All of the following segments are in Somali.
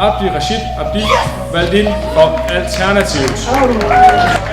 Abdi Rashid Abdi valgt ind for Alternativet.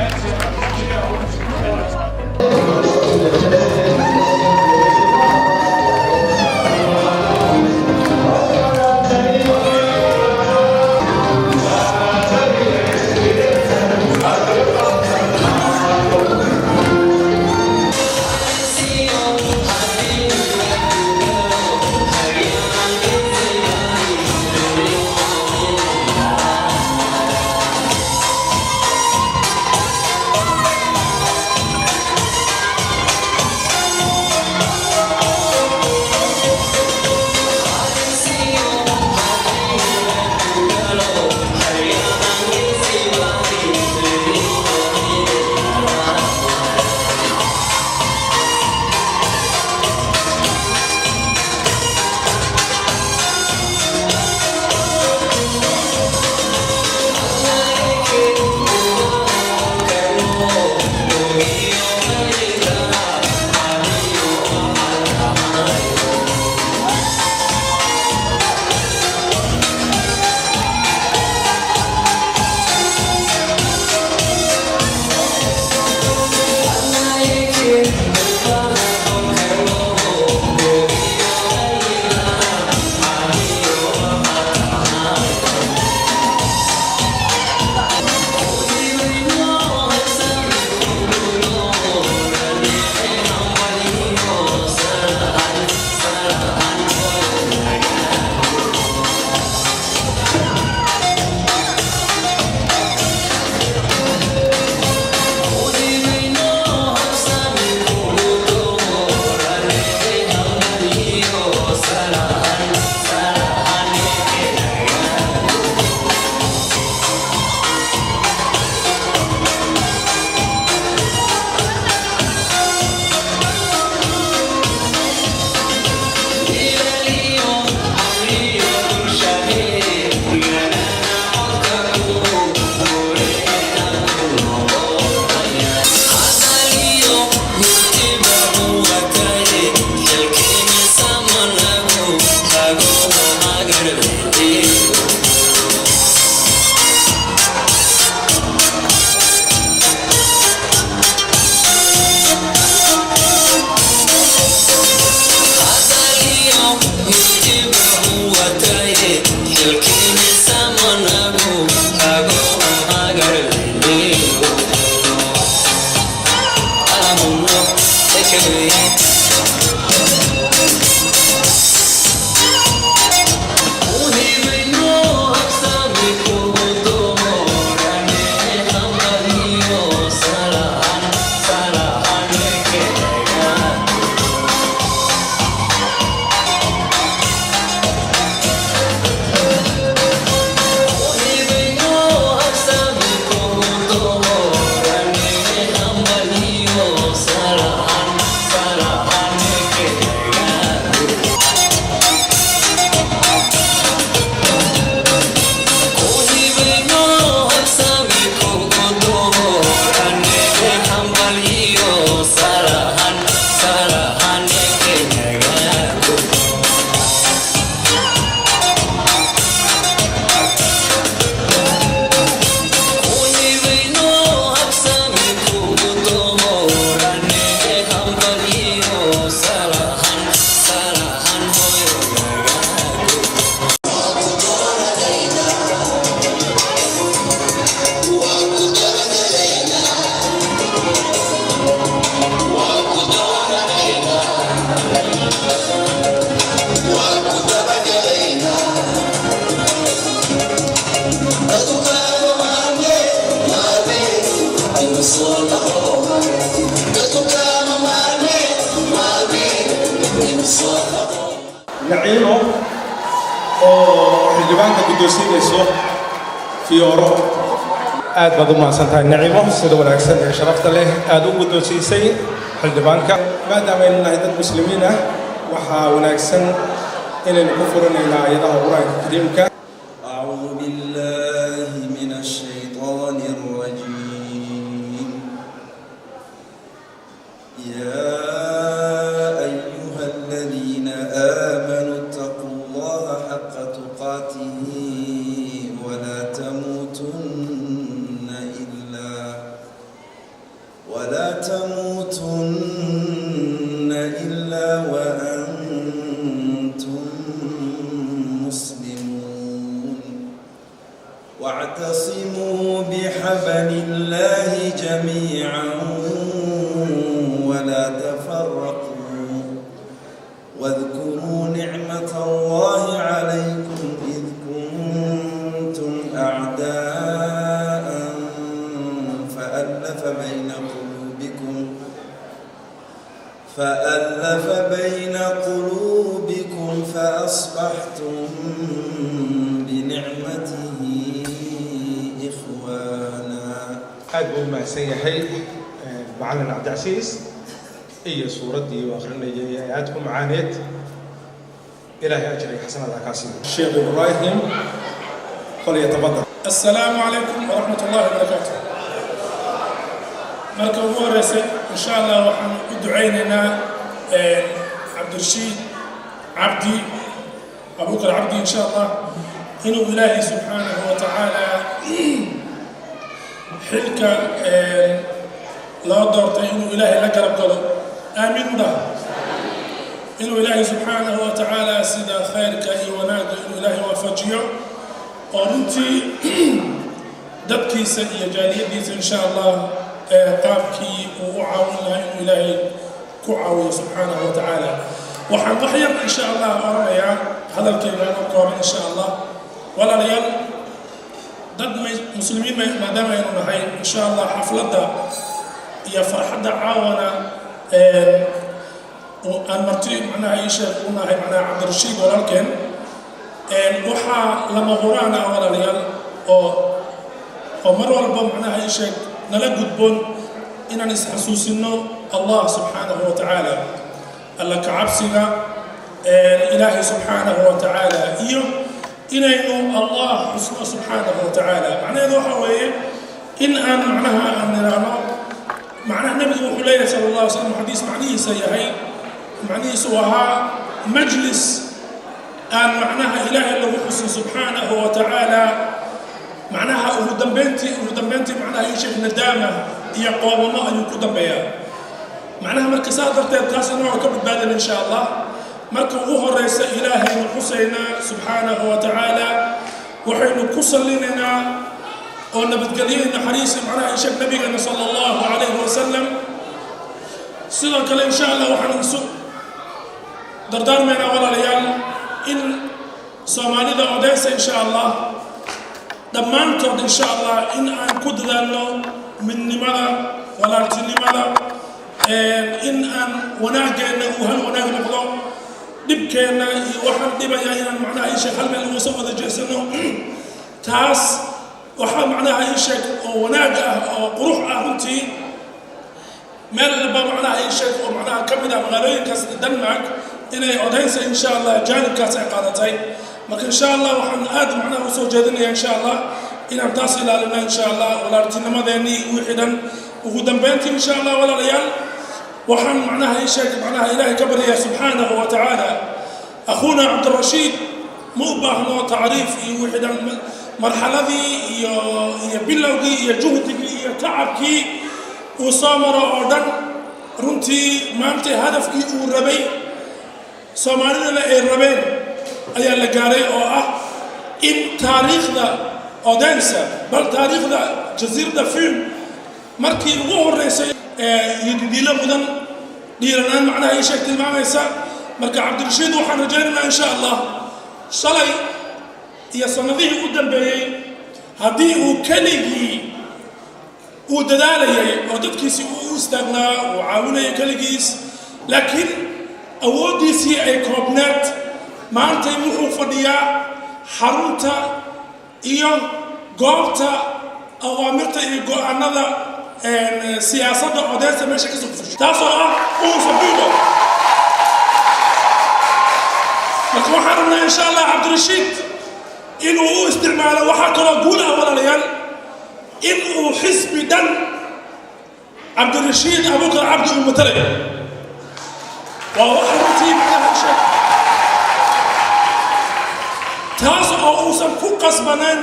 نعيمه xildhibaanka guddoonsiinayso fiyooro aad baad u mahadsantahay Naciimo sida wanaagsan ee sharafta leh aad u guddoonsiisay xildhibaanka maadaama aynu nahay dad muslimiin ah waxaa wanaagsan inaynu ku furanayno aayadaha quraanka kariimka أعوذ بالله من الشيطان الرجيم يا أيها الذين آمنوا اتقوا الله حق تقاته تموتن إلا وأنتم مسلمون واعتصموا بحبل الله جميعا ولا تفرقوا واذكروا نعمة الله عليكم إذ كنتم أعداء فألف بين قلوبكم فأصبحتم بنعمته إخوانا. أقول ما سيحي معلن عبد العزيز هي صورتي وآخرنا آياتكم عانيت إلهي أجري حسن العكاسي. الشيخ إبراهيم فليتفضل. السلام عليكم ورحمة الله وبركاته. مركب ورثة إن شاء الله وحن دعينا عبد الرشيد عبدي أبو بكر عبدي إن شاء الله إنه إلهي سبحانه وتعالى حلك لا دورت إنه إلهي لقرب قلب آمين ده إنه إلهي سبحانه وتعالى سيدا خيرك أي وناد إنه إلهي وفجيه ورنتي دبكي سدي جاليدي إن شاء الله قابكي وعاوننا إنه إلهي كعاوي سبحانه وتعالى وحن وحيا إن شاء الله أرميا هذا الكلام القرآن إن شاء الله ولا ريال ضد مسلمين ما دام ينون هاي إن شاء الله حفلة يا فرحة عاونا المرتي معنا عيشة قلنا هاي معنا عبد الرشيد ولكن وحا لما غرانا ولا ريال أو مرة والبا معنا عيشة نلقد بون إن نسحسوسنا الله سبحانه وتعالى الله كعبسنا الإله سبحانه وتعالى إنه الله حسنه سبحانه وتعالى معناه ذو حويه إن أن معناها أن نرانا معناه النبي وحليه صلى الله عليه وسلم حديث معنيه سيهي معنيه سواها مجلس أن معناها إله له حسن سبحانه وتعالى معناها ودنبنتي معناها يشيخ ندامة هي قوامة أن يكون بيان معناها مركزات درتين تاسع نوع كبد بعدين إن شاء الله مركز هو الرئيس إلهي الحسين سبحانه وتعالى وحين كسر لنا ونبتقلين حريص معناها يشيخ نبينا صلى الله عليه وسلم سيدنا كلا إن شاء الله وحن نسوء دردار منا ولا ليال إن صومالي ذا أوديس إن شاء الله دمانتود إن شاء الله إن أن كدلنا من لماذا ولا لماذا إن أن وناجنا وهل وناجنا بقى دبكنا وحن دبيا إن معناها أي شيء هل من الوسط هذا جسنا تاس وحن معناها أي شيء وناجا قروح أهنتي ما اللي معناها أي شيء ومعناها كم من مغالين كاس دنمارك إن أودينس إن شاء الله جانب كاس عقادتين لكن إن شاء الله وحن آدم معناها وصول جدنا إن شاء الله إن تصل لنا إن شاء الله ولا رتنا ذني وحدا وقدام بنتي إن شاء الله ولا ريال وحن معناها أي شيء معناها إلهي كبرياء سبحانه وتعالى أخونا عبد الرشيد مؤبه له تعريف وحدا مرحلة ذي يا بلوغي يا جهدي يا تعبكي وصامر أردن رنتي ما أنت هدفك وربي صامرنا الربين أي اللي قارئ إن تاريخ ذا أودينسا بل تاريخ ذا جزيرة فيلم مركي وهو الرئيس يدي له مدن ديرنا معنا أي شيء تلمع يسا مركي عبد الرشيد وحن رجالنا إن شاء الله صلي يا صناديه قدام بي هديه كلجي ودلالي ودتكيسي واستغنى وعاونا كلجيس لكن أوديسي أي كوبنات ما أنت يمحو فديا حرمتا إياه قابتا أوامرتا إياه أنذا سياسة أوديسا ماشي كسوفش تاسع وصبيبه لكن حرمنا إن شاء الله عبد الرشيد إنه هو استعماله وحكى قولها ولا ريال إنه حزب دم عبد الرشيد أبو بكر عبد المطلب وهو حرمتي معنا شيء تاسع أوصل فوق بنان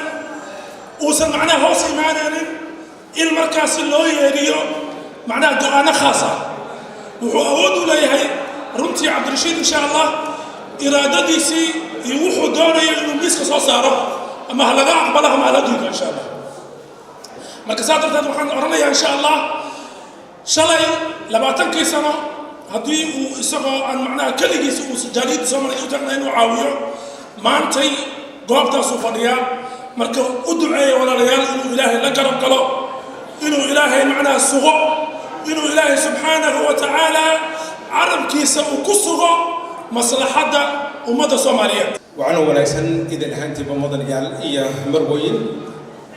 أوصل معنا هوسي معنا المركز اللي هو يريو معناها قوانا خاصة وهو أود ليه رنتي عبد الرشيد إن شاء الله إرادتي سي يوحو دوني إنه مسك صوصاره أما هلا أقبلها ما لديك إن شاء الله مركزات التدريب وحن أرنيا إن شاء الله شلي لبعتنكي سنة هدي وإسقى عن معناها كل جيس وجديد سمر يوتنا إنه عاوية ما أنتي قابتا سوفانيا مركب أدعي ولا ريال إنه إلهي لقرب قلو إنه إلهي معناها الصغو إنه إلهي سبحانه وتعالى عرب كيسة وكسغو مصلحة ومدى صوماليات وعنو وناكسن إذا الهانتي بمضن يال إيا مروين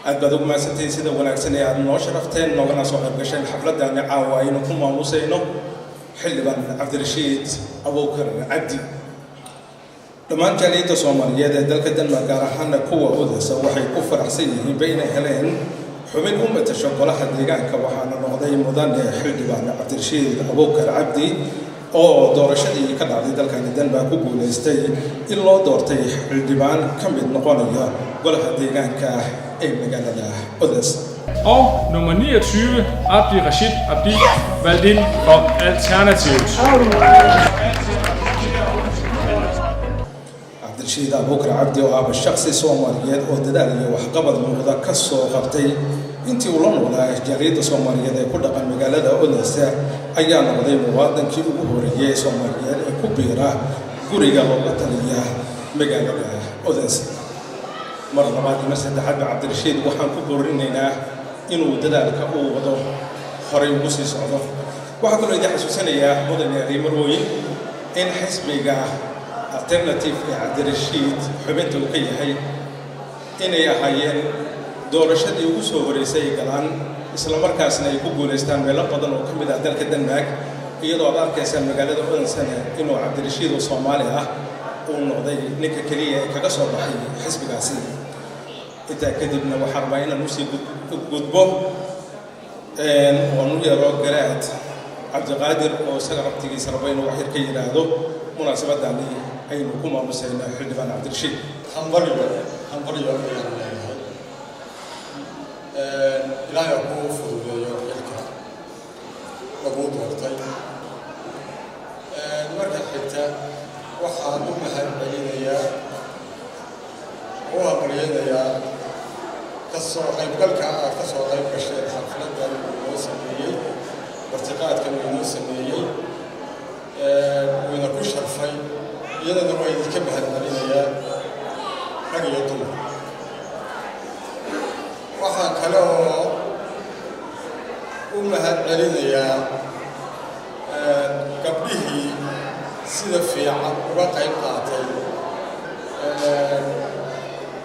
أدبادوك ما سنتين سيدا وناكسن يا نو شرفتين نوغنا صاحب قشين حفلة داني عاوين وكما موسينو حلبان عبد الرشيد أبو بكر عبدي dhammaan jaaliyadda Soomaaliyeed ee dalka Denmark gaar ahaan kuwa wadaysa waxay ku faraxsan yihiin bayna heleen xubin u matasha golaha deegaanka waxaana noqday mudane xildhibaan Cabdirashiid Abu Bakar Cabdi oo doorashadii ka dhacday dalka Denmark ku guuleystay in loo doortay xildhibaan ka mid noqonaya golaha deegaanka ee magaalada Odense. Og nummer 29, Abdi Rashid Abdi, valgt ind for Alternativet. عبدالرشيد أبو بكر عبدي وأبو الشخص الصوماليات ودلالي وحقبض موضة كسو قبطي انتي ولون ولا جريدة صوماليات كل قن مقالة أودنسا أيام وضي مواطن كي أبورية صوماليات كبيرة قريقة وطنية مقالة أودنسا مرة بعد مسجد حد عبدالرشيد وحن كبرينينا إنه دلالك أو وضو خريب مسي صعده وحكو له إذا حسوساني يا مدن يا ريمروين إن حسبيقا alternative Cabdirashiid xubinta uu ka yahay inay ahaayeen doorashadii ugu soo horeysay galaan isla markaasna ay ku guuleystaan meelo badan oo ka mid ah dalka Denmark iyadoo aad arkaysan magaalada Odense inuu Cabdirashiid oo Soomaali ah uu noqday ninka kaliya ee kaga soo baxay xisbigaasi intaa kadibna waxaa rabaa inaan usii gudbo oo nu yaro garaad Cabdiqaadir oo isaga rabtigiisa raba inuu wax yar ka yiraahdo munaasabadani aynu ku maamusayna xildhibaan Cabdirashiid hambalyo ilaahay ku fududeeyo xilka lagu doortay marka xigta waxaan u mahadcelinayaa oo hambalyeynaya kasoo qaybgalka aad kasoo qayb gasheen xafladan oo sameeyey martiqaadkan oo sameeyey وإذا كل شرفي يلا نبغى يتكبه المدينة رجل يطلع وحن كلاه أمها المدينة قبله سيد في عم وقع قاتل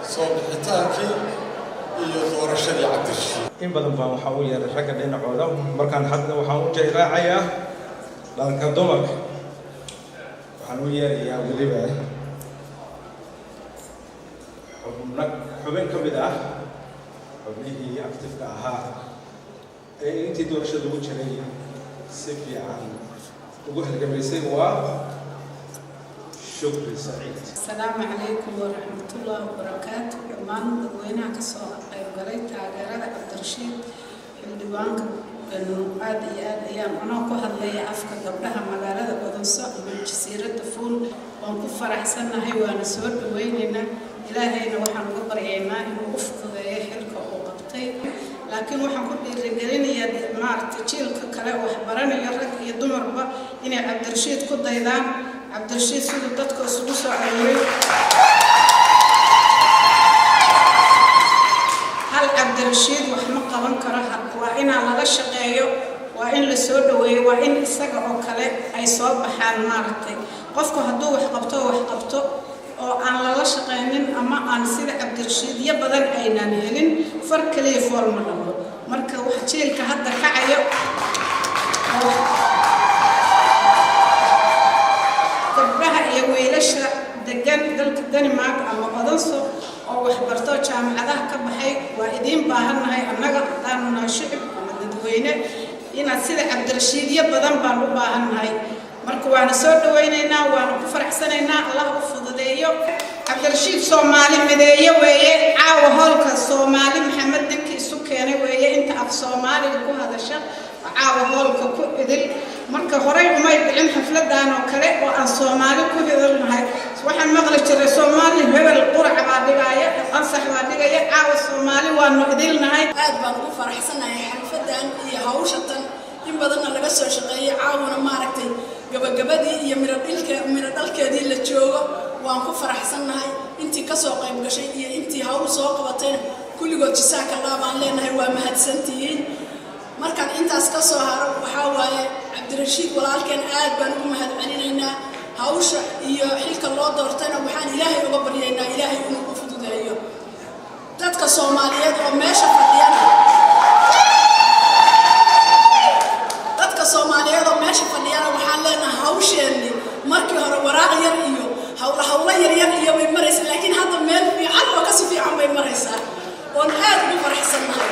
صوب حتاكي يدور الشريعة عبدالرشيد إن بدن فمحاولة الرجل لنا عوضه مركان حد وحاول جاي راعية لكن دمر حنوية يا وليبة حبين كبدا حبيه أكتب كها أنت دور شدو شري سفي عن وجه الجميسين شكرا سعيد. السلام عليكم ورحمة الله وبركاته. يومان وينها كسر قريت على عبدالرشيد الديوان إنه هذه أيام أنا كهذا اللي أفكر قبلها مقالة بدنسا من جزيرة دفون وانكفر أحسن هاي وأنا سور ويننا إلهي نوحن قبر عنا إنه أفضل يحرك وقبطي لكن وحن كل الرجالين يد مارت تشيل كلا وحبرنا يرك يدمر با إن عبدالرشيد كده إذا عبدالرشيد سودتك وسوسة عيوي هل عبدالرشيد وحنا قبل كره وإن على الشقيو وإن لسود وإن السجع وكله أي صوب حال مارتي قفكو هدو وحقبته أو على الشقيين أما أنا سيد عبدالرشيد يبدأ أين نهلين فرق لي فورم له مركب وحشيل كهذا كعيو قبلها يويلش دجان دلك الدنمارك أما قدنسو أو وحبرتو جامعة كبحي وإدين باهرنا أننا قدامنا شعب ومددوينه إن سيد عبدالرشيد يبدأ بانو باهرنا مركو وانا سود ويننا وانا كفر حسننا الله وفضليه عبدالرشيد صومالي مديه ويه عاو هولك صومالي محمد دنكي سكينه ويه انت أف صومالي لكو هذا الشيء caawa hoolka ku idil marka horey umay dhicin xafladan oo kale oo aan Soomaali ku hadalnahay waxaan maqli jiray Soomaali hebel qurac baa dhigaya ansax baa dhigaya caawa Soomaali waa noo idilnahay aad baan ugu faraxsanahay xalfadan iyo hawshatan in badan laga soo shaqeeyay caawna maaragtay gabagabadii iyo miro dhalkeedii la joogo waan ku faraxsanahay intii ka soo qayb gashay iyo intii hawl soo qabatay kulligood jisaaka laabaan leenahay waa mahadsantihiin markaan intaas ka soo haro waxa waaye Cabdirashiid walaalkeen aad baan ugu mahadcelinaynaa hawsha iyo xilka loo doortayna waxaan Ilaahay uga baryaynaa Ilaahay inuu u fududeeyo dadka Soomaaliyeed oo meesha fadhiyana waxaan leenahay hawsheeni markii hore waraaq yar iyo hawlo yar iyo way maraysaa laakiin hadda meel fiican oo ka si fiican bay maraysaa oo aad ugu faraxsanahay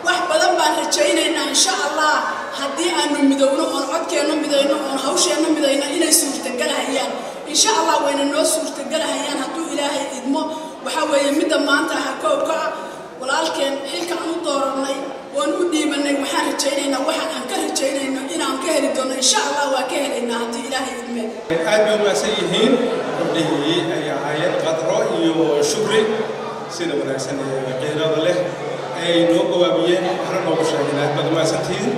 wax badan baan rajaynaynaa insha Allah haddii aanu midowno oo codkeenu midayno oo hawsheenu midayno inay suurtagalahayaan insha Allah wayna noo suurtagalahayaan hadduu Ilaahay idmo waxa weeye midda maanta ha koobka walaalkeen xilka aan u dooranay waan u dhiibanay waxaan rajaynaynaa waxaan aan ka rajaynayno inaan ka heli doono insha Allah waa ka helaynaa haddii Ilaahay idmo aad bay umaasan yihiin gabdhihii ay ahaayeen Qadro iyo Shukri sida wanaagsan ee qiirada leh ay noo gawaabiyeen waxna noogu sheegeen aad baad umaasantihiin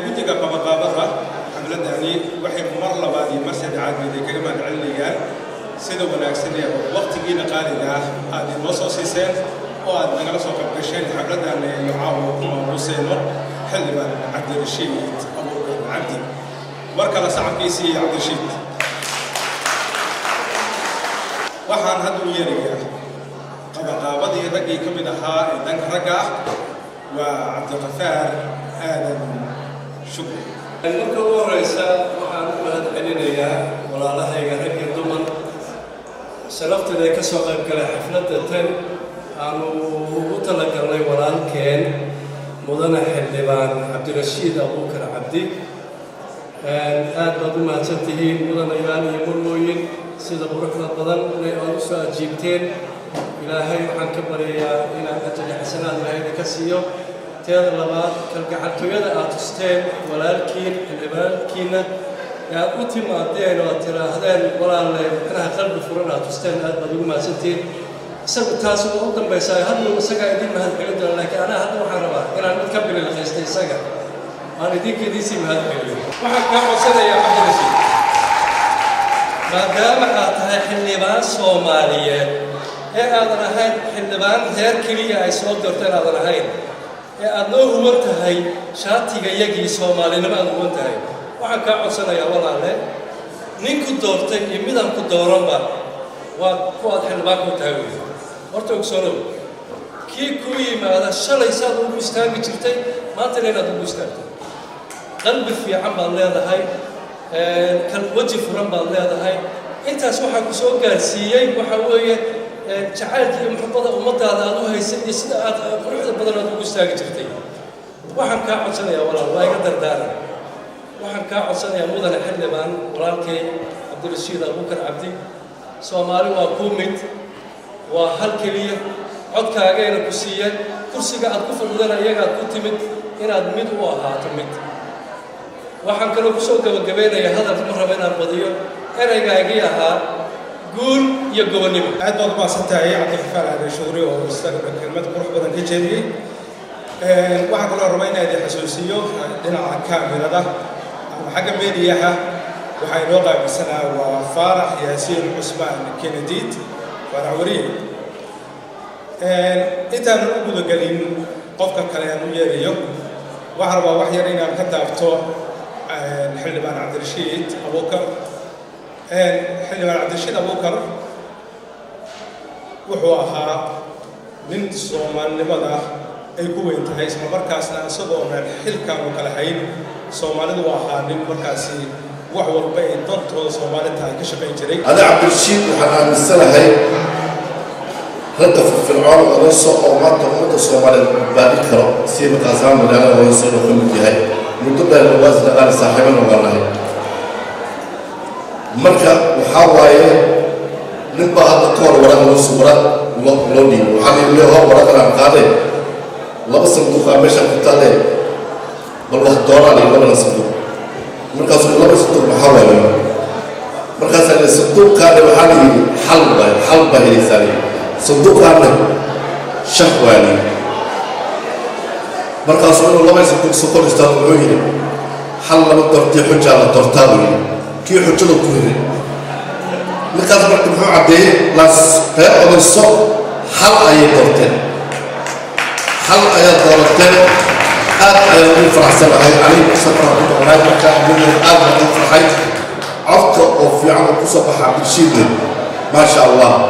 guddiga qabaqaabada xafladani waxay mar labaad iyo mar saddexaad bay kaga mahadcelinayaan sida wanaagsan ee waqtigiina qaaliga ah aad inoo soo siiseen oo aad nagala soo qaybgasheen xafladan iyo caawa ku maamuusayno xildhibaan Cabdirashiid Abuukar Cabdi markale sacabkiisii Cabdirashiid waxaan hadda u yeerayaa qabaqaabadii raggii ka mid ahaa ee dhanka ragga ah waa Cabdiqafaar Aadan Shukri marka ugu horeysa waxaan u mahadcelinayaa walaalahayga rag iyo dumar sharafteeda ka soo qayb galay xafladda tan aanu ugu talagalnay walaalkeen mudane xildhibaan Cabdirashiid Abuukar Cabdi aad baad u mahadsantihiin mudanayaal iyo marwooyin sida quruxda badan inay aad u soo ajiibteen ilaahay waxaan ka baryayaa inaan ajri xasanaad ilaahay ka siiyo teeda labaad kalgacaltooyada aad tusteen walaalkiin xildhibaankiina aad u timaadeen oo aad tiraahdeen walaalle inaha qalbi furan aad tusteen aad baad ugu mahadsantihiin isagu taas waa u dambaysaa hadhow isagaa idin mahadcelin doona laakiin anaa hadda waxaan rabaa inaan mid ka bililqaystay isaga aan idinkeediisii mahadceliyo waxaan kaa codsanayaa Cabdirashiid maadaama aad tahay xildhibaan Soomaaliyeed ee aadan ahayn xildhibaan reer keliya ay soo doorteen aadan ahayn ee aad noo huban tahay shaatiga yagii Soomaalinimo aad huban tahay waxaan kaa codsanayaa walaalle ninku doortay iyo midaan ku dooranba waa kuwaad xildhibaan ku tahay wey horta ogsoonow kii kuu yimaada shalay saad ugu istaagi jirtay maantana inaad ugu istaagto qalbi fiican baad leedahay waji furan baad leedahay intaas waxaa ku soo gaarsiiyey waxa weeye jacaylka iyo muxubbada ummadaada aad u haysay iyo sida aad quruxda badan aad ugu istaagi jirtay waxaan kaa codsanayaa walaal waa iga dardaaran waxaan kaa codsanayaa mudane xildhibaan walaalkay Cabdirashiid Abuukar Cabdi Soomaali waa kuu mid waa hal keliya codkaagayna ku siiyeen kursiga aad ku fadhidana iyagaad ku timid inaad mid u ahaato mid waxaan kaloo ku soo gabagabeynayaa hadalka ma raba inaan badiyo eraygaagii ahaa guul iyo gobonnimo aad baad umahadsantahay Cabdiqafaar Aadan Shukri oo isaga kelmad qurux badan ka jeediyey waxaan kaloo rabaa inaan idin xasuusiyo dhinaca kaamirada ama xagga meediyaha waxaa inoo qaabilsanaa waa Faarax Yaasiin Cusmaan Kenediid Faarax Wariye intaan u gudagelin qofka kale aan u yeerayo waxaan rabaa wax yar inaan ka taabto xildhibaan Cabdirashiid Abuukar xildhibaan Cabdirashiid Abuukar wuxuu ahaa nin Soomaalinimada ay ku weyn tahay isla markaasna isagoo aan xilkan u kala hayn Soomaalidu waa ahaa nin markaasi wax walba ay dantooda Soomaalida ay ka shaqayn jiray أنا عبد الرشيد وحنا نستنى هاي رد في العالم الرئيسة أو مادة مدة الصومالية بذكرى سيبت أزام من أنا ويصير كل جهة من ضمن الوزن أنا صاحبنا والله مركب وحواي نبى هذا كور ورق نص ورق لوني وحالي اللي هو ورق أنا قاعد لا بس صندوق عمشة كتالي بل واحد دور عليه ولا صندوق مركز لا بس صندوق محاولة مركز الصندوق كان محلي حلبة هي سالي صندوق كان شهواني مركز لا بس صندوق سكر استوى حل لما ترتي حجة على ترتاوي كي حجة الكويري مركز مركب عبدي لاس هذا الصوت حل أي ترتين حل أي ترتين أي فرح سبعة عليك سبعة وراي مكان من أبغى فرحي عفق وفي عمل كسبة حب الشيء ما شاء الله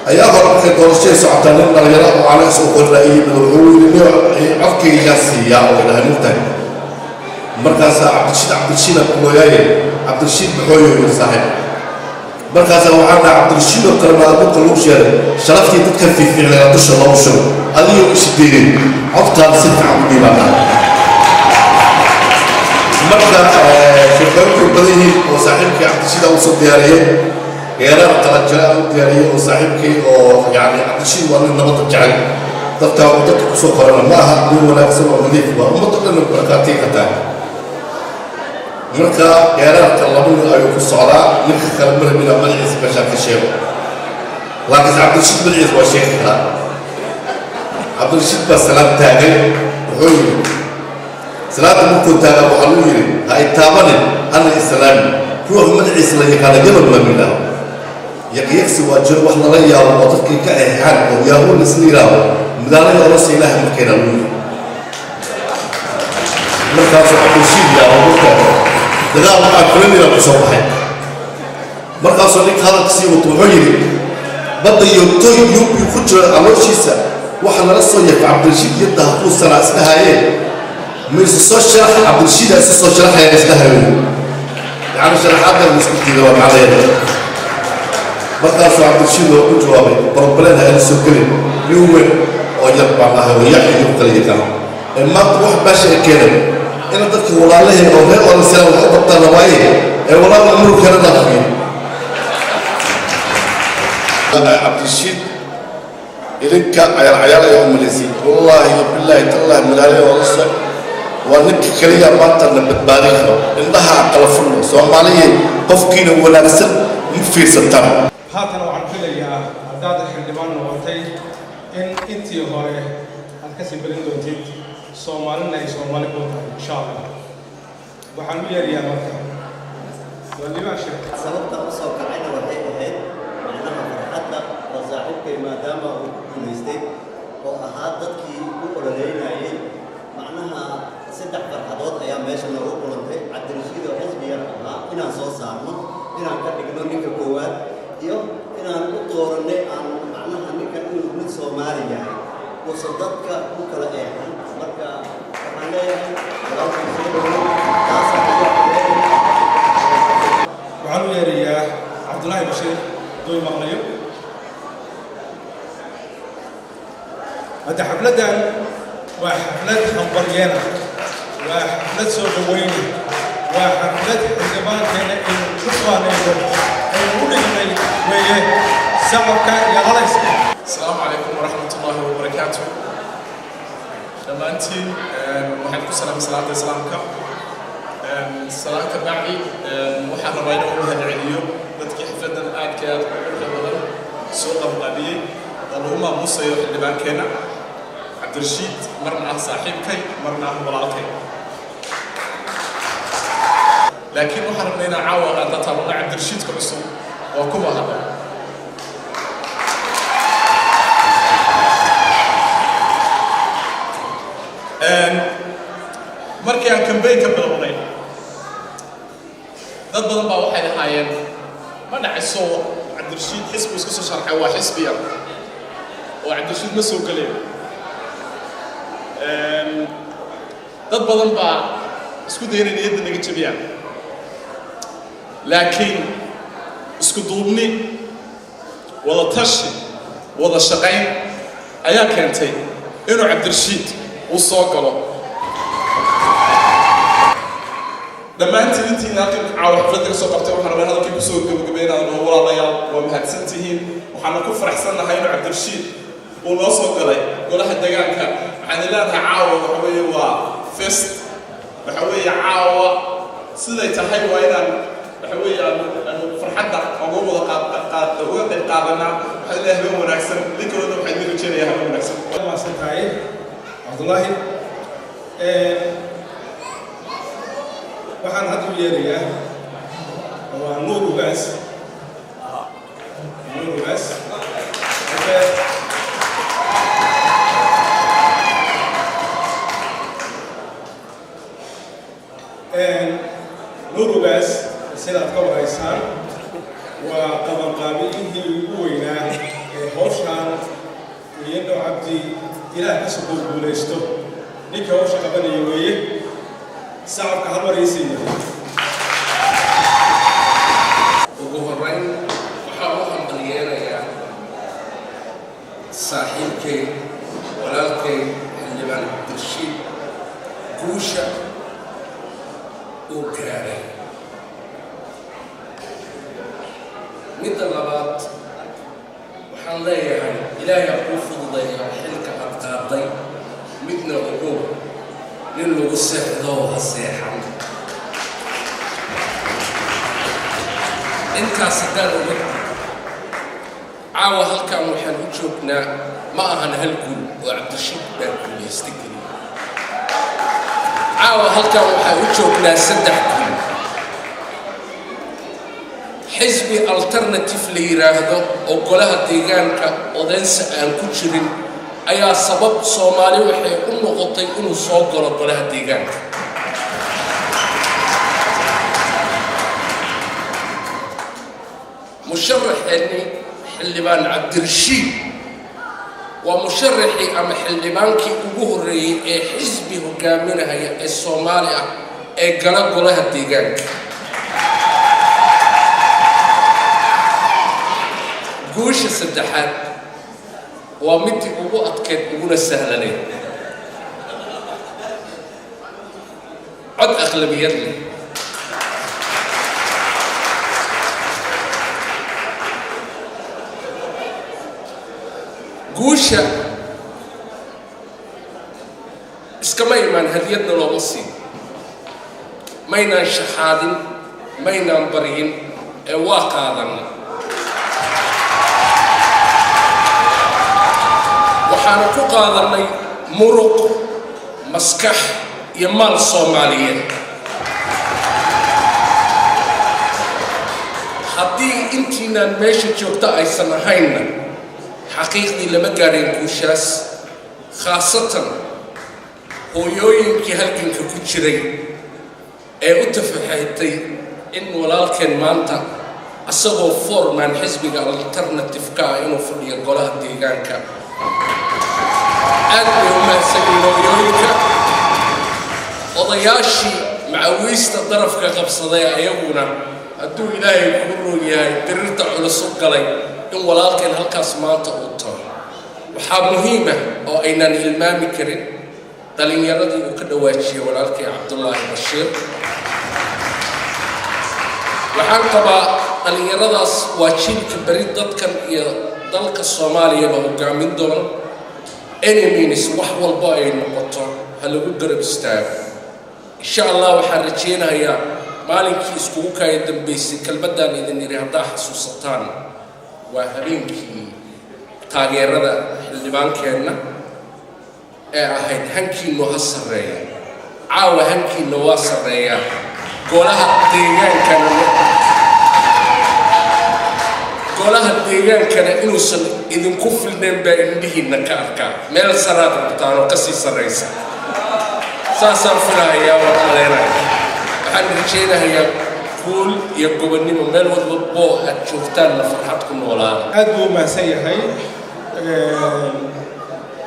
أيها الأخوة الدراسية ساعتين لنا يرى على سوق الرأي بالعود اللي عفق يجاسي يا أولاد المتن مركز عبد الشيد بقوياي عبد الشيد بقويه صاحب مركز وعنا عبد الشيد وكرنا أبوك الوشير شرفتي تتكفي في على دش الله وشر هذه يوم شديد عفق ست عبدي معنا مركز في البنك البديهي وصاحبك عبد الشيد أوصل دياريه غير الترجاء دياريه وصاحبك يعني عبد الشيد وأنا النبض الجعل تفتح وتترك سوق قرنا ما هدول ولا كسر نظيف ومطلق إنه بركاتي كتان مركا غيرات اللبن أيوة الصعراء مركا كلمة من الملعز بشكل الشيخ لكن عبد الرشيد بالعز وشيخ عبد الرشيد بالسلام تاجي وحوي سلام ممكن تاجي وحلوي هاي تامن أنا الإسلام روح مدعس اللي كان قبل من الله يكسي وجه وحنا ريا وطرقي كأهان وياهون السنيرة مداري أرس إله مكينا مركا عبد الرشيد يا أبو دغال ما كلني لا صباحي مركز صديق هذا كسي وطوعيري بده يوتي يوب يخرج على شيسا وحنا رسول عبد الرشيد يده طول سنه اسمها ايه من السوشيال عبد الرشيد السوشيال هي اسمها يعني شرحات المسكتي لو عليه مركز عبد الرشيد هو جوابي بروبلين هاي السكري يوم ويبقى معها ويحيى يقتل كمان اما تروح باشا كده إن ذلك والله أو غير ولا سلام وحب الطلبائي والله أمره كان ضخم. عبد الرشيد إليك عيال يوم ملزي والله بالله تالله ملالي ورسل ونك كليا بطل نبتباريخه إنها عقل فلو سومالي قفكين ولا نسل في ستار. هاتنا وعن كل يا عداد الحلمان وقتي إن أنتي هاي الكسب بالإندوتي سومالنا يسومالي بوتا إن شاء الله وحنو يا مركب واللي ما شاء سببت أصلا كعين وحيد معناها فرحتنا وصاحبك ما دام ونستيق وأحادتك وقول لنا إيه معناها سدح فرحات أيام ماشي من أوروبا لنتي عبد الرشيد وحزبي يرحمها إنا صوص صارنا إنا كتجنو نيك قوات يوم إنا نطورني عن معناها نيك من سومالي يعني وصدقك وكلا إيه مركا وعلو يا رياح عبد الله بشير دوي مغنيو هذا حفلة وحفلة همبريانا وحفلة سودويني وحفلة الزمان كان الخطوة نيجو المولي ويه سببك يا غليس. السلام عليكم ورحمة الله وبركاته. لما أنتي وحدكم سلام سلامك سلامك بعدي وحنا بينه وبين العليو بدك حفلة الآن كاد كبدل سوق مقابي اللهم موسى اللي بان كنا عبد الرشيد مرنا صاحبك مرنا ولالك لكن وحنا بينا عاوة أن تطلع عبد الرشيد كمسو وكم هذا markii aan campaign ka bilownay dad badan baa waxay lahaayeen ma dhacayso Cabdi Rashiid xisbi isku soo sharxay waa xisbiya oo Cabdi Rashiid ma soo galay dad badan baa isku dayeen niyadda naga jabiyaan laakiin isku duubni wada tashi wada shaqayn ayaa keentay inuu Cabdi Rashiid uu soo galo لما أنت ناقل عاو حفلتك سوقتي وحنا بين هذا كيف سوق قبينا إنه هو رأيا ومهتسنتين وحنا كفر أحسننا هاي عبد الرشيد ونوصل قلي قول أحد دقانك عن الله عاو وحوي وفست وحوي عاو سيدي تحي وين وحوي فرحتنا أقوم وقت القابلنا وحنا يهبون ونكسر لكل يوم حيدين وشيء يهبون ونكسر. ما سنتهاي عبد الله waxaan hadda u yeerayaa waa Nuur Ugaas Nuur Ugaas sidaad ka waraysaan waa qabanqaabiyihii ugu weynaa ee hawshaan iyadoo cabdi ilaah ka soo guuleysto ninka hawsha qabanaya weeye صعب كهرباء رئيسية. وجوهرين وحاولهم بليانا يعني صاحبك ولكن اللي من الشيء كوشة وكاري مثل لبات وحن لا يعني إلهي أقول فضي حلك أتقاضي مثل الأقول لأنه السحر السيحة إنت صدق عاوة هالكا وحن وجوبنا ما أهنا هالكل وعبد الرشيد بالكل يستقل عاوة هالكا وحن وجوبنا سدح كل حزبي الترناتيف ليراهدو وقولها ديغانكا ودنس أن كتشرين ayaa sabab Soomaali waxay u noqotay inuu soo galo golaha deegaanka musharaxni xildhibaan Cabdirashiid waa musharaxii ama xildhibaankii ugu horeeyay ee xisbi hogaaminaya ee Soomaali ah ee gala golaha deegaanka guusha saddexaad ومتي ugu adkeed uguna sahlanay cod aqlabiyad leh guusha iskama imaan hadiyadna looma siin maynaan shaxaadin maynaan baryin ee waa qaadanna waxaan ku qaadanay muruq maskax iyo maal Soomaaliyeed haddii intiinaan meesha joogta aysan ahaynna xaqiiqdii lama gaarin guushaas khaasatan hooyooyinkii halganka ku jiray ee u tafaxaytay in walaalkeen maanta asagoo foreman xisbiga alternative-ka ah inuu fadhiyo golaha deegaanka aad bay u mahadsanyihiin hooyooyinka odayaashii macawiista darafka qabsaday ayaguna hadduu ilaahay kugu roon yahay dirirta culus u galay in walaalkeen halkaas maanta uu tago waxaa muhiim ah oo aynaan hilmaami karin dhalinyaradii uu ka dhawaajiyay walaalkii Cabdullaahi Bashiir waxaan qabaa dhalinyaradaas waa jiilka bari dadkan iyo dalka Soomaaliya la hogaamin doono enemies wax walba ay noqoto ha lagu garab istaago insha Allah waxaan rajeynayaa maalinkii iskugu kaay dambeysay kalbadan idin yiri haddaa xasuusataan waa habeenkii taageerada xildhibaankeenna ee ahayd hankiinu ha sareeya caawa hankiinu waa sareeya golaha deegaankana inuusan idinku filneen baa indhihiinna ka arkaa meel saraad rabtaan oo kasii sarraysa saasaan filahayaa waan aleynaya waxaan rajeynayaa guul iyo gobonnimo meel walboo aad joogtaanna farxad ku noolaada aad buu mahadsan yahay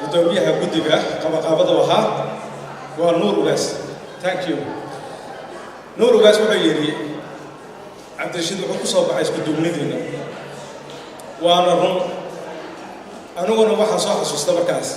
gudoomiyaha guddiga qabaqaabada ahaa waa Nuur Ugaas thank you Nuur Ugaas wuxuu yiri Cabdirashiid wuxuu ku soo baxay isku duubnideena waana run aniguna waxaan soo xasuusta markaas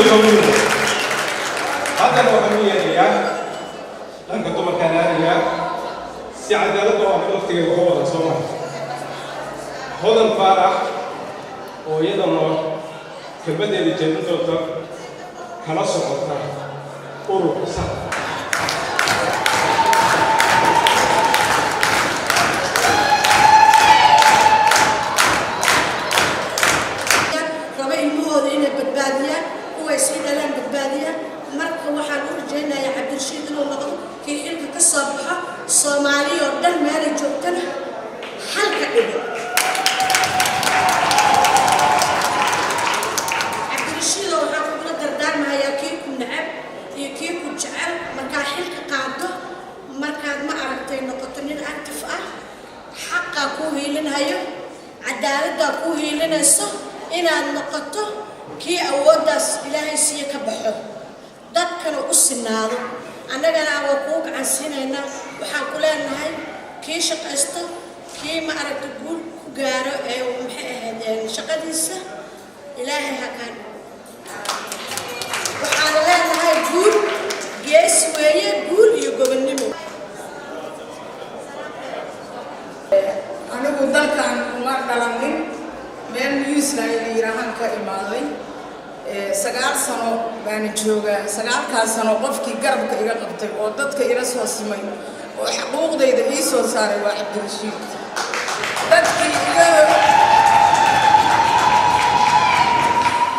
gobonimo haddana waxaan u yeerayaa dhanka dumarkaan aadayaa si cadaaladda oo aan waqtigeeda uga wada soo maray hodan faarax oo iyadana kelmaddeeda jeedin doonta kala socota ururka sax raba ilmahooda inay badbaadiyaan kuway sii dhalaan badbaadiyaan marka waxaan u rajaynayaa cabdirashiid inuu noqdo kii xilka ka soo baxa soomaaliya oo dhan meelay joogtana halka dhigo cabdirashiidoo waxaan kugula dardaarmahayaa kii ku nacab iyo kii ku jecel markaa xilka qaado markaad ma aragtay noqoto nin actif ah xaqaa kuu hiilinhayo cadaaladdaa kuu hiilinayso inaad noqoto kii awooddaas ilaahay siiye ka baxo dadkana u sinaado annagana waa kuu gacan siinaynaa waxaan ku leenahay kii shaqaysto kii ma aragta guul ku gaaro ee maxay ahayd shaqadiisa ilaahay hakaan waxaan leenahay guul gees weeye guul iyo gobonnimo anigu dalkan uma dhalanin meel New Zealand la yiraahdo ka imaaday 9 sano baan joogaa 9 sano qofkii garabka iga qabtay oo dadka ila soo simay oo xuquuqdayda ii soo saaray waa Cabdirashiid dadkii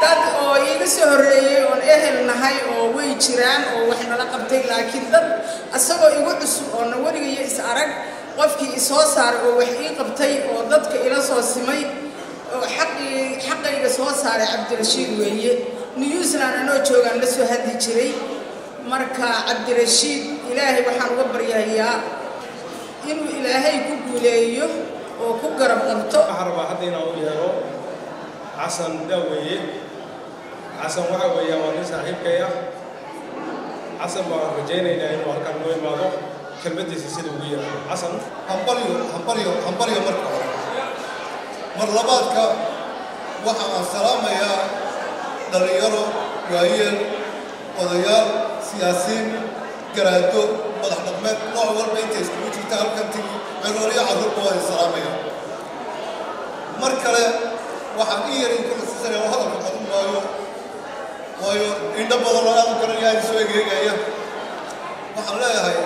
dad oo iga soo horeeyay oo ehel nahay oo way jiraan oo wax nala qabtay laakiin dad asagoo igu cusub oo na wariga is arag qofkii ii soo saaray oo wax ii qabtay oo dadka ila soo simay xaqayga soo saaray Cabdirashiid weeye New Zealand anoo joogan la soo hadli jiray marka Cabdirashiid ilaahay waxaan uga baryayaa inuu ilaahay ku guuleeyo oo ku garab qabto waxaan rabaa hadda inaan u yeero xasan daweeye xasan waxa weeye waa nin saaxiibkaya xasan baan rajaynaynaa inuu halkan noo imaado kelmadiisa sida ugu yeero xasan hambalyo marka hore mar labaadka waxa aan salaamayaa dhalinyaro waayeel odayaal siyaasiyiin garaado madax dhaqmeed nooc walba intay iskugu jirta halkan tigi cirooliyo carruurba waa idin salaamaya mar kale waxaan ii yarin ku xusuusanaya oo hadalka qadun waayo indho badan oo aad garanaya idin soo egeegaya waxaan leeyahay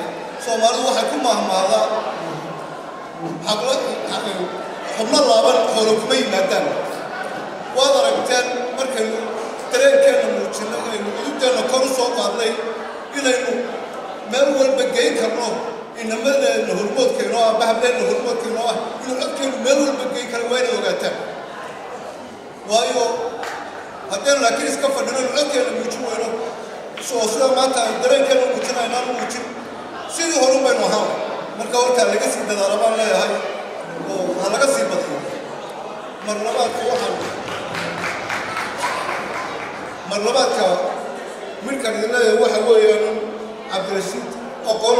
soomaalidu waxay ku mahmaadaa xubno laaban xoolo kuma yimaadaan waad aragteen markaynu dareenkeenna muujinno inaynu cudubteenna kor u soo qaadnay inaynu meel walba geyn karno inamadeenna hormoodkeynoo ah bahabdeenna hormoodkeynoo ah inuu codkeennu meel walba geyn kara waa inay ogaataan waayo haddeen laakiin iska fadhino inu codkeenna muujin weyno oo sida maanta aynu dareenkeenna muujina aynaan muujin sidii horun baynu ahaan marka hortaa laga sii dadaala baan leeyahay oo ha laga sii badiyo mar labaadka midkan idin leeyahay waxa weeyaan Cabdirashiid aqoon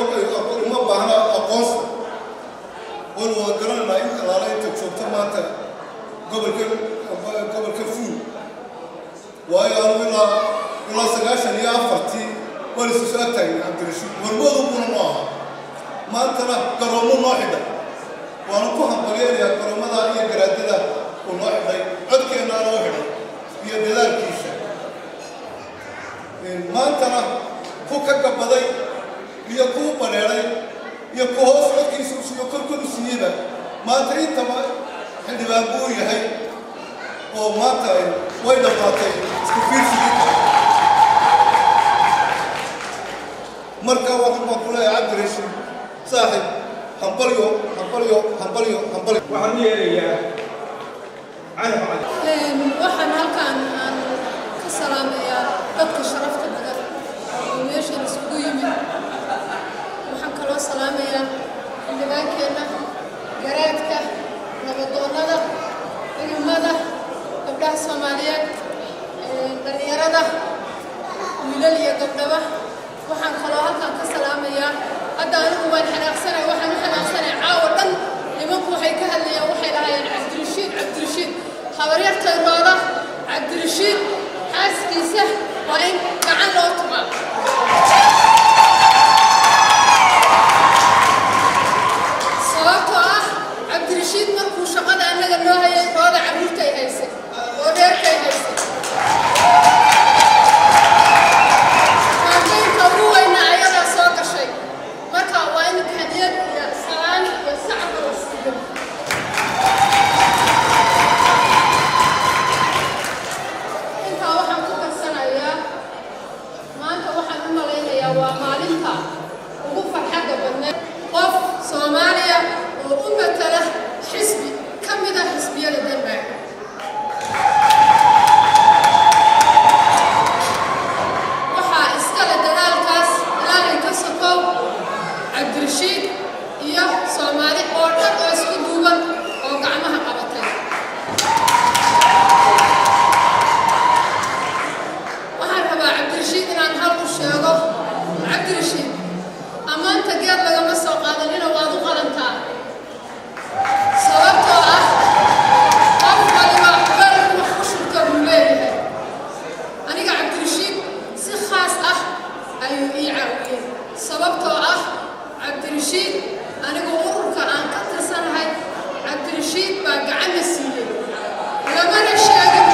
uma baahna aqoonsi waynu wada garanaynaa in alaala inta joogta maanta gobolka fuul waayo anigu ilaa 94 waan isu soo taagay Cabdirashiid warmoodu kuna noo aha maantana garoomo noo xidhay waana ku hambalyeelayaa garoomada iyo garaadada uu noo xidhay codkeenna noo xidhay iyo dadaalkiisa maantana ku ka gabaday iyo ku bareeray iyo ku hoos codkiisa iyo korkoodu siiyeyba maanta intaba xildhibaan buu yahay oo maanta way dhammaatay isku fiirsigii marka waxaan baan ku leeyahay Cabdirashiid saaxiib hambalyo waxaan u yeerayaa canab cali waxaan halkaan aan ka salaamayaa dadka sharafta badan oo meeshan isugu yimid waxaan kaloo salaamayaa xildhibaankeenna garaadka nabadoonnada culimada gabdhaha Soomaaliyeed dhalinyarada wiilal iyo gabdhaba waxaan kaloo halkaan ka salaamayaa hadda anigu waan xanaaqsanay waxaan u xanaaqsanay caawa dhan nimanku waxay ka hadlayaan waxay lahaayeen Cabdirashiid habaryartay rooda Cabdirashiid xaaskiisa وإن كان لوتما sababtoo ah cabdirashiid markuu shaqada annaga noo hayay rooda carruurtay haysay oo dheerkay haysay kaambeynka ugu weyna ayadaa soo gashay marka waa in hadiyad iyo salaan iyo sacabka la siiyo intaa waxaan ku darsanayaa maanta waxaan u malaynayaa waa maalinta ugu farxadda badneed qof Soomaaliya oo u matala xisbi ka mid ah xisbiyada Denmark waxaa iskale dadaalkaas ilaahay ka sokow cabdirashiid iyo Soomaali oo dhan oo isku duuban oo gacmaha qabatay waxaan rabaa cabdirashiid inaan hal u sheego cabdirashiid amaanta geed lagama soo qaadanina waad u qalantaa sababtoo ah qof waliba weelku wax ku shubka buu leeyahay aniga cabdirashiid si khaas ah ayuu ii caawiyey sababtoo ah cabdirashiid anigu ururka aan ka tirsanahay cabdirashiid baa gacana siiyey lamana sheegin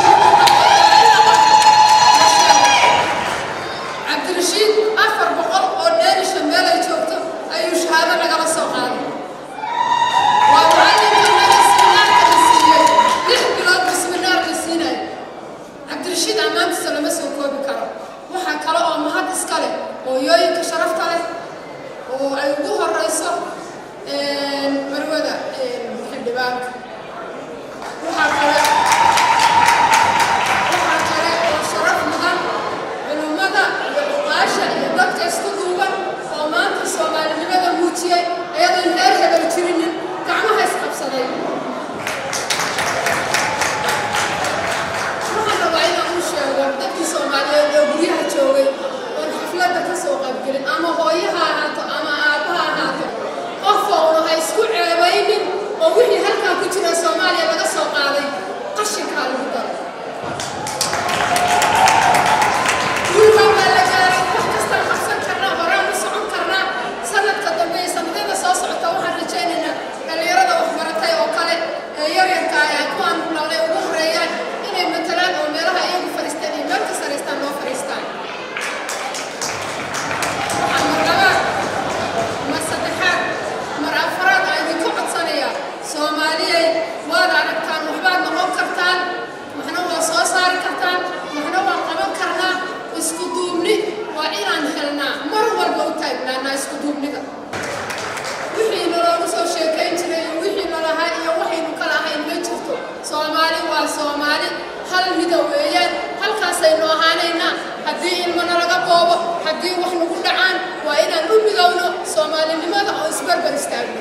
cabdirashiid 400 oo dheerisha meel ay joogto ayuu shahaado nagala soo qaaday waa macallinka naga siminaarka la siiyey 6 bilood bisminaar la siinay cabdirashiid ammaantiisa lama soo koobi karo waxaa kale oo mahad iska leh hooyooyinka sharafta leh oo ay ugu horeyso marwada xildhibaanka waxaa kale oo sharaf mudan culummada iyo uqaasha iyo dadka isku duuban oo maanta Soomaalinimada muujiyay iyadoo heer hebel jirinin gacmaha isqabsaday waxaan rabaa inaan u sheego dadkii Soomaaliyeed oo guryaha joogay oo xafladda ka soo qaybgelin ama hooyaha ahaato ama aabbaha ahaato qof oo ha isku ceebaynin oo wixii halkaa ku jira Soomaaliya laga soo qaaday qashinkaa lagu daro soo socota waxaan rajaynaynaa dhalinyarada waxbaratay oo kale ee yaryarka ah kuwaan noolay ugu horeeyaan inay matalaan oo meelaha iyagu fariistaan iyo meel ka saraystaan loo fariistaan waxaan mar labaad mar saddexaad mar afraad aan idinku codsanayaa Soomaaliyey waad aragtaan waxbaad noqon kartaan waxna waa soo saari kartaan waxna waa qaban karnaa isku duubni waa inaan helnaa mar walba u taagnaanaa isku duubnida wixii naloogu soo sheekayn jiray iyo wixii nalahaa iyo waxaynu kala ahayn ma jirto Soomaali waa Soomaali hal mida weeyaan halkaasaynu ahaanaynaa haddii ilmana laga boobo haddii wax nagu dhacaan waa inaan u midowno Soomaalinimada oo isbarbar istaagno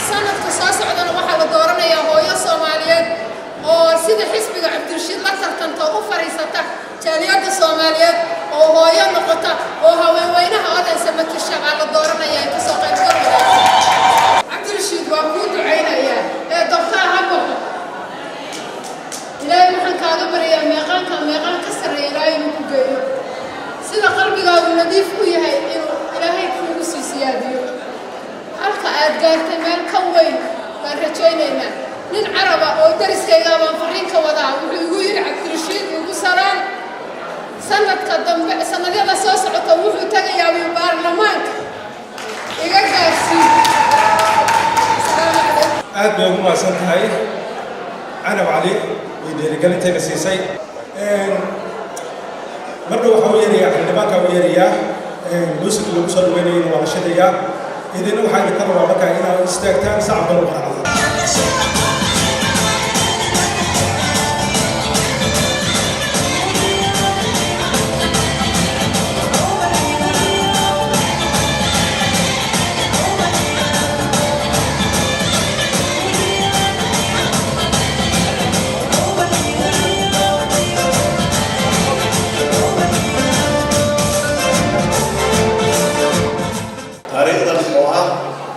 sanadka soo socdana waxaa la dooranayaa hooyo Soomaaliyeed oo sida xisbiga cabdirashiid la tartanta u fariisata jaaliyadda Soomaaliyeed oo hooyo noqota oo haweenweynaha odaysa matasha baa la dooranayaa in kasoo qaybgal wanaagsan cabdirashiid waa kuu ducaynayaa ee doctor habo ilaahay waxaan kaaga baryayaa meeqaan ka sarreeya ilaahay inuu ku geeyo sida qalbigaagu nadiif u yahay inuu ilaahay kuugu sii siyaadiyo halka aad gaartay meel ka weyn baan rajaynaynaa nin caraba oo dariskayga baan fariin ka wadaa wuxuu igu yidhi cabdirashiid igu salaan sanadka dambe sanadyada soo socota wuxuu tagayaa baarlamaanka iga gaarsiin aad bay ugu mahadsan tahay canab cali way dhiirigelintayna siisay marka waxaa u yeerayaa xildhibaanka u yeerayaa muusiga lagu soo dhaweynayana waa la shidayaa idina waxaa idinka rabaa markaa inaad istaagtaan sacabka lagu qaracdo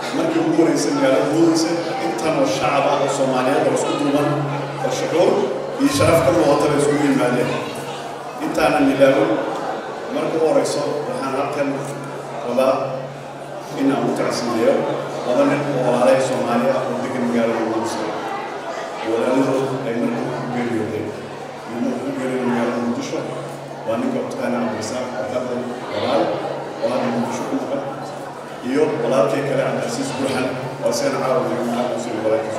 magaalada guudaysa intan oo shacab ah oo Soomaaliyeed oo isku duuban oo shucuur iyo sharaf ka muuqata bay isugu yimaadeen intaanan ilaawin marka u horeyso waxaan halkan rabaa inaan u tacsiineeyo laba nin oo walaalay Soomaali ah oo degan magaalada Muqdisho walaaladood ay markii ku geeriyoodeen magaalada Muqdisho waa ninka Abdulqaadir Cabdirasaaq Abdulqaadir walaal oo hadda Muqdisho ku noqon iyo walaalkay kale Cabdilcasiis Burhan oo seen caawiyo maxaa soo walaalkiis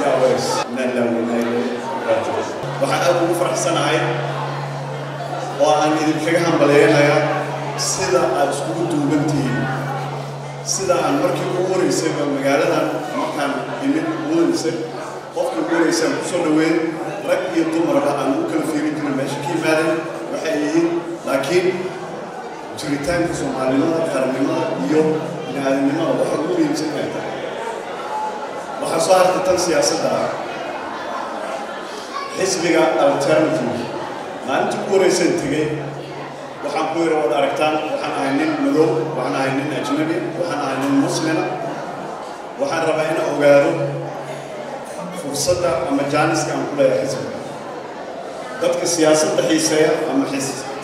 yaa wees nalawnay waxaan aad ugu faraxsanahay oo aan idinkaga hambalyeynaya sida aad iskugu duuban tihiin sida aan markii ugu horeysay magaaladan markaan imid ugu horeysay qofkii ugu horeysay aan kusoo dhaweyn rag iyo dumarba aan u kala fiirin jirin meesha ka yimaadeen waxay yihiin laakiin jiritaanka Soomaalinimada qarannimada iyo bini'aadanimada waxa ugu muhiimsan ay tahay waxaa soo hartay tan siyaasadda xisbiga alternative maalintii ugu horeysay tegey waxaan ku yiri wada aragtaan waxaan ahay nin madow waxaan ahay nin ajnabi waxaan ahay nin muslima waxaan rabaa inaan ogaado fursadda ama jaaniska aan ku leeyahay xisbiga dadka siyaasadda xiiseeya ama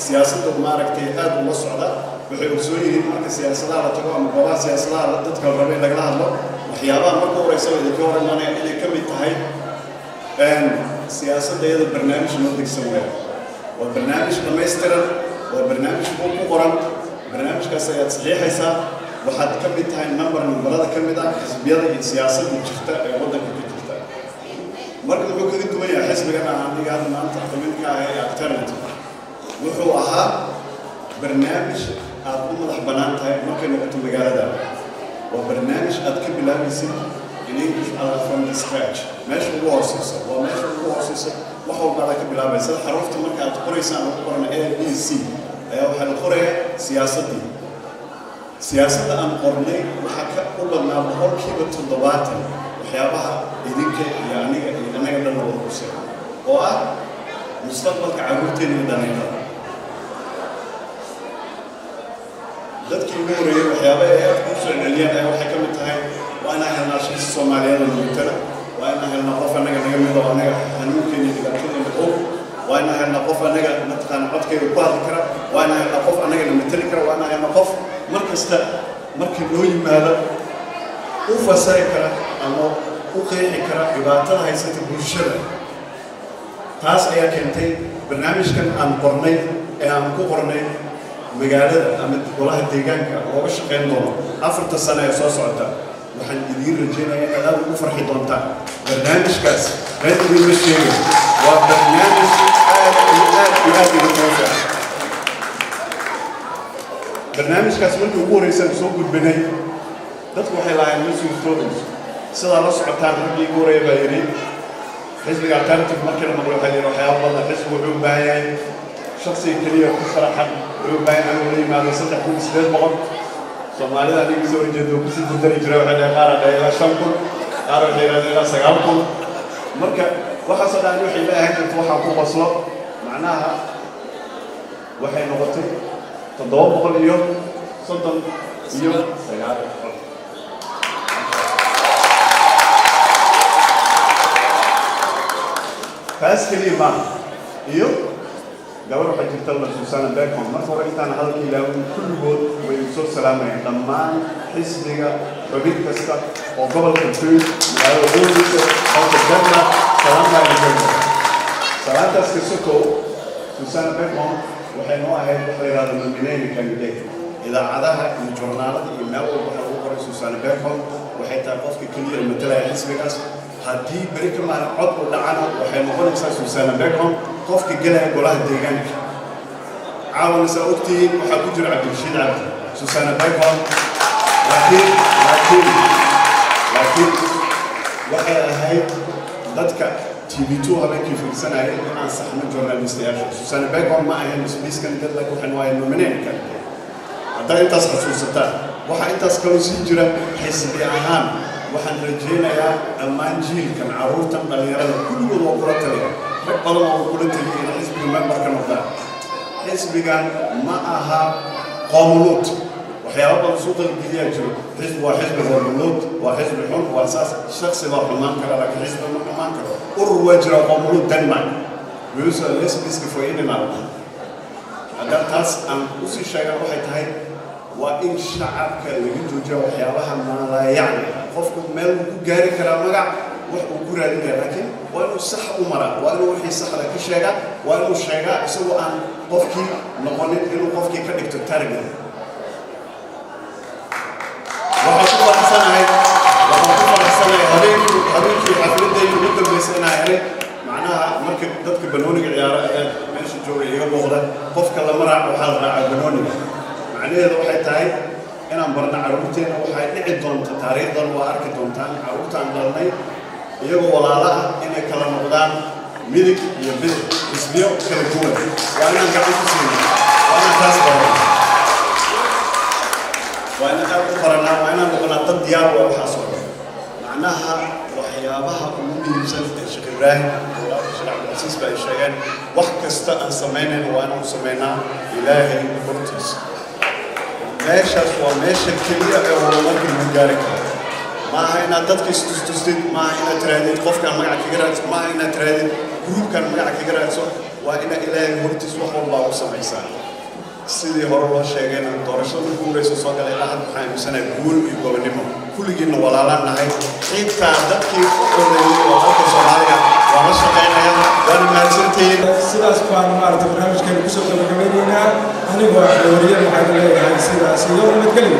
siyaasadda maaragtay aad ula socda waxay ogsoon yihiin marka siyaasadaha la tago ama goobaha siyaasadaha dadka raba in lagala hadlo waxyaabaha marka horeysa idinka hor imanaya inay ka mid tahay siyaasadda iyada barnaamij loo degsan weeyo waa barnaamij dhammaystiran waa barnaamij ku qoran barnaamijkaas ayaad saxiixaysaa waxaad ka mid tahay nambarada ka mid ah xisbiyada iyo siyaasadda jirta ee waddanka ka jirta marka wuxuu kaga duwan yahay xisbigan aniga hadda maanta xubinka ah ee alternative wuxuu ahaa barnaamij aad u madax bannaan tahay markay noqoto magaalada waa barnaamij aad ka bilaabaysid in English from the scratch meesha ugu hooseysa waa meesha ugu hooseysa wax walba aad ka bilaabaysa xarufta marka aad qoraysaan oo qorna A B C ayaa waxa la qorayaa siyaasadda aan qornay waxa ka u badnaa boqolkiiba 70 waxyaabaha idinka iyo aniga dhan wada kusay oo ah mustaqbalka carruurteena iyo dhalinyarada dadkii ugu horeeyay waxyaabaha ay aad ku soo celiyeen ayaa waxay ka mid tahay waa inaan helnaa shaqsi Soomaaliyeed oo joogtana waa inaan helnaa qof anaga naga mid oo anaga xanuunkeena iyo dhibaatadeena og waa inaan helnaa qof anaga mataqaana codkeeda ku hadli kara waa inaan helnaa qof anaga na matali kara waa inaan helnaa qof markasta markii loo yimaado u fasiri kara ama u qeexi kara dhibaatada haysata bulshada taas ayaa keentay barnaamijkan aan qornay ee aan ku qornay magaalada ama golaha deegaanka looga shaqeyn doono 4 sano ee soo socota waxaan idiin rajeynayaa inaad aad ugu farxi doontaan barnaamijkaas meel idinma sheegay waa barnaamij aad ugu toosa barnaamijkaas markii ugu horeysay soo gudbinay dadku waxay lahaayeen ma suurtoobayso sidaa la socotaan raggii ugu horeeya baa yidhi xisbiga alternative markii la maqlo waxaa yidhi waxyaaba badan xisbigu wuxuu u baahan yahay shaksiga keliya ku sharaxan wuxuu u baahan yahay inuu la yimaado 3,800 Soomaalida aniga soo jeedo ku sii gudari jiray waxay dhahay qaar ay ilaa 5,000 qaar waxay yiraahdeen ilaa 9,000 marka waxaasoo dhan waxay leeyahay inta waxaa ku qoslo macnaha waxay noqotay 700 iyo 30 iyo 9 taas keliya ma iyo gabar waxay jirta la Susan Beacon marka hore intaan hadalka ilaahay kulligood way soo salaamayeen dhammaan xisbiga xubin kasta oo gobolka Tunis magaalada Booliska halka dadna salaantaas ka soo Susan Beacon waxay noo ahayd wax la yiraahdo nomination candidate idaacadaha iyo joornaalada iyo meel walba waxa lagu qoray Susan Beacon waxay tahay qofka kaliya matalaya xisbigaas haddii beri ka maalin cod u dhacana waxay noqonaysaa Susan Beacon qofka galaya golaha deegaanka caawana saa ogtihiin waxaa ku jira Cabdirashiid Cabdi Susan Beacon laakiin waxay ahayd dadka TV2 habeenkii fiirsanaya inaan saxno journalistayaasha Susan Beacon ma ahayn misbiiskan dad la waxaan waa nomination hadda intaas xasuusataan waxa intaas kaloo sii jira xisbi ahaan waxaan rajeynayaa dhammaan jiilkan carruurtan dhalinyarada kulligood oo kula taliya rag badan oo kula taliya in xisbiga memberka noqdaan xisbigan ma aha qowmuluud waxyaaba badan suuqa geliyaa jiro xisbi waa xisbi qowmuluud waa xisbi xun waa saas shakhsi baa xumaan kara laakiin xisbi ma xumaan karo urur waa jira qowmuluud Denmark gays and lesbians for animal haddaan taas aan usii sheegan waxay tahay waa in shacabka laga joojiyo waxyaabaha maalayacni qofku meel ku gaari karaa magac wax uu ku raadin karaa laakiin waa inuu sax u maraa waa inuu wixii saxda ka sheegaa waa inuu sheegaa isagoo aan qofkii noqonin inuu qofkii ka dhigto target waxaan ku faraxsanahay habeenkii xafladayda ugu dambaysa inaa helay macnaha marka dadka banooniga ciyaara ee meesha jooga iga muuqda qofka lama raaco waxaa la raacaa banooniga macnaheedu waxay tahay inaan barna carruurteena waxay dhici doonta taariikhdan waa arki doontaan carruurtaan dhalnay iyagoo walaala ah inay kala noqdaan midig iyo bidix xisbiyo kala duwan waa inaan gacan ku siino waa inaan taas barana waa inaan aad u baranaa waa inaan noqonaa dad diyaar waa waxaa socda macnaha waxyaabaha ugu muhiimsan ee sheekh ibraahim walaalka sheekh cabdilcasiis ba ay sheegeen wax kasta aan samaynayna waa inaan u samaynaa ilaahay hortiisa meeshaas waa meesha keliya ee horumarka lagu gaari karo maaha inaad dadka istustustid maaha inaad tirahdid qofkaan magaca kaga raadso maaha inaad tirahdid gruubkaan magaca kaga raadso waa inaad ilaahay hortiis wax walbaa u samaysaa sidii hore loo sheegayna doorashada ugu horeysa soo galay ilaa hadda waxaan aaminsanahay guul iyo gobonimo kulligiinna walaalaan nahay xitaa dadkii u oreeyey oo dalka soomaaliya waa la shaqaynaya waana mahadsantihiin sidaas baan maaragtay barnaamijkeena kusoo gabagabaynaynaa anigoo ah wariye waxaan leeyahay sidaas iyo nabadgelyo